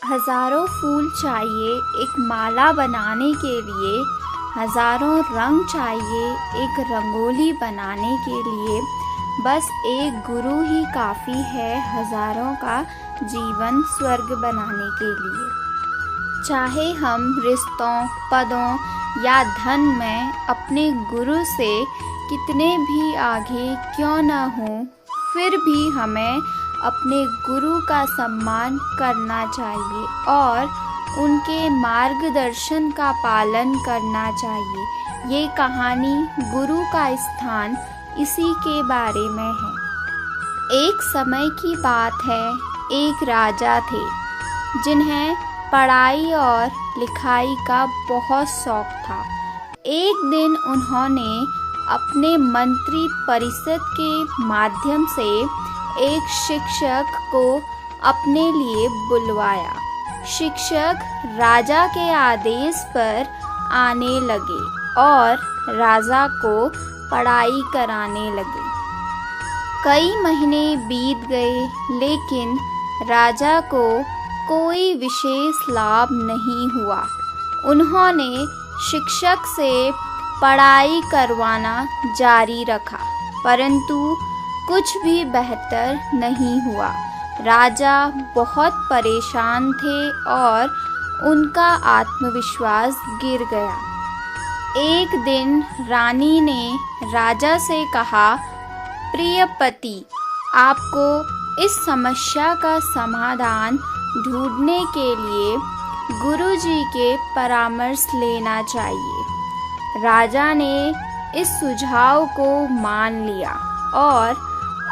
हजारों फूल चाहिए एक माला बनाने के लिए, हजारों रंग चाहिए एक रंगोली बनाने के लिए, बस एक गुरु ही काफ़ी है हजारों का जीवन स्वर्ग बनाने के लिए। चाहे हम रिश्तों, पदों या धन में अपने गुरु से कितने भी आगे क्यों न हों, फिर भी हमें अपने गुरु का सम्मान करना चाहिए और उनके मार्गदर्शन का पालन करना चाहिए। ये कहानी गुरु का स्थान इसी के बारे में है। एक समय की बात है, एक राजा थे जिन्हें पढ़ाई और लिखाई का बहुत शौक था। एक दिन उन्होंने अपने मंत्री परिषद के माध्यम से एक शिक्षक को अपने लिए बुलवाया। शिक्षक राजा के आदेश पर आने लगे और राजा को पढ़ाई कराने लगे। कई महीने बीत गए, लेकिन राजा को कोई विशेष लाभ नहीं हुआ। उन्होंने शिक्षक से पढ़ाई करवाना जारी रखा, परंतु कुछ भी बेहतर नहीं हुआ। राजा बहुत परेशान थे और उनका आत्मविश्वास गिर गया। एक दिन रानी ने राजा से कहा, प्रिय पति, आपको इस समस्या का समाधान ढूंढने के लिए गुरुजी के परामर्श लेना चाहिए। राजा ने इस सुझाव को मान लिया और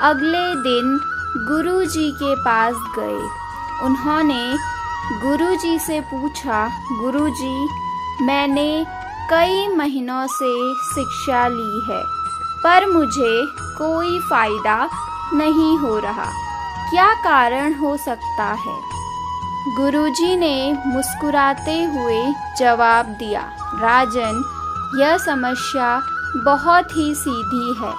अगले दिन गुरुजी के पास गए। उन्होंने गुरुजी से पूछा, गुरुजी, मैंने कई महीनों से शिक्षा ली है, पर मुझे कोई फायदा नहीं हो रहा। क्या कारण हो सकता है? गुरुजी ने मुस्कुराते हुए जवाब दिया, राजन, यह समस्या बहुत ही सीधी है।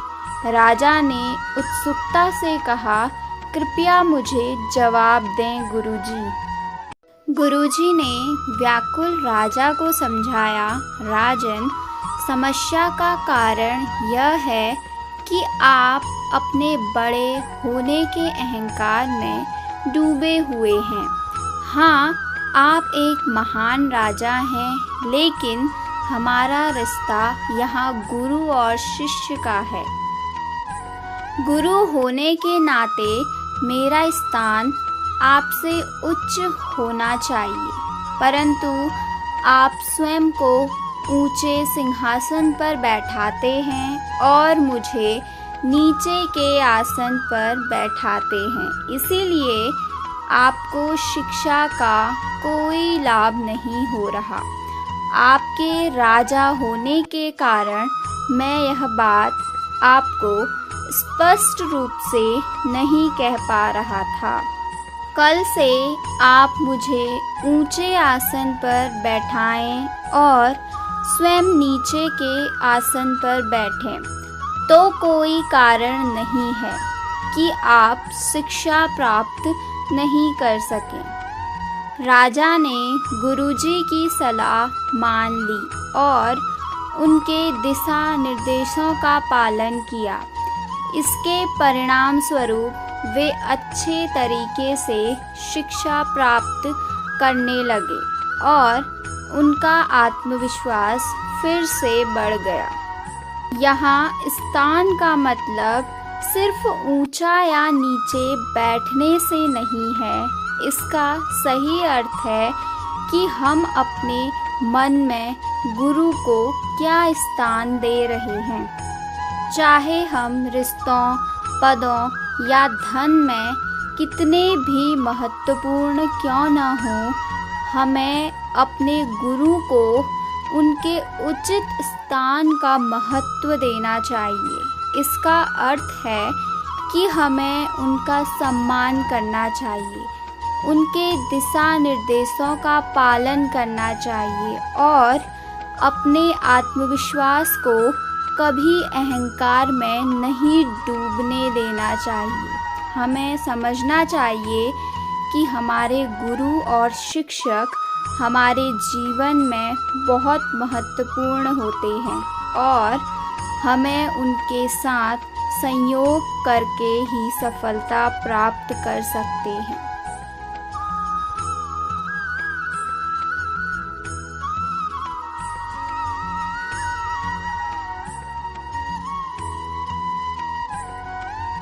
राजा ने उत्सुकता से कहा, कृपया मुझे जवाब दें गुरुजी। गुरुजी ने व्याकुल राजा को समझाया, राजन, समस्या का कारण यह है कि आप अपने बड़े होने के अहंकार में डूबे हुए हैं। हाँ, आप एक महान राजा हैं, लेकिन हमारा रिश्ता यहाँ गुरु और शिष्य का है। गुरु होने के नाते मेरा स्थान आपसे उच्च होना चाहिए, परंतु आप स्वयं को ऊंचे सिंहासन पर बैठाते हैं और मुझे नीचे के आसन पर बैठाते हैं। इसीलिए आपको शिक्षा का कोई लाभ नहीं हो रहा। आपके राजा होने के कारण मैं यह बात आपको स्पष्ट रूप से नहीं कह पा रहा था। कल से आप मुझे ऊंचे आसन पर बैठाएं और स्वयं नीचे के आसन पर बैठें, तो कोई कारण नहीं है कि आप शिक्षा प्राप्त नहीं कर सकें। राजा ने गुरुजी की सलाह मान ली और उनके दिशा निर्देशों का पालन किया। इसके परिणाम स्वरूप वे अच्छे तरीके से शिक्षा प्राप्त करने लगे और उनका आत्मविश्वास फिर से बढ़ गया। यहाँ स्थान का मतलब सिर्फ ऊंचा या नीचे बैठने से नहीं है। इसका सही अर्थ है कि हम अपने मन में गुरु को क्या स्थान दे रहे हैं। चाहे हम रिश्तों, पदों या धन में कितने भी महत्वपूर्ण क्यों न हों, हमें अपने गुरु को उनके उचित स्थान का महत्व देना चाहिए। इसका अर्थ है कि हमें उनका सम्मान करना चाहिए, उनके दिशा निर्देशों का पालन करना चाहिए और अपने आत्मविश्वास को कभी अहंकार में नहीं डूबने देना चाहिए। हमें समझना चाहिए कि हमारे गुरु और शिक्षक हमारे जीवन में बहुत महत्वपूर्ण होते हैं और हमें उनके साथ संयोग करके ही सफलता प्राप्त कर सकते हैं।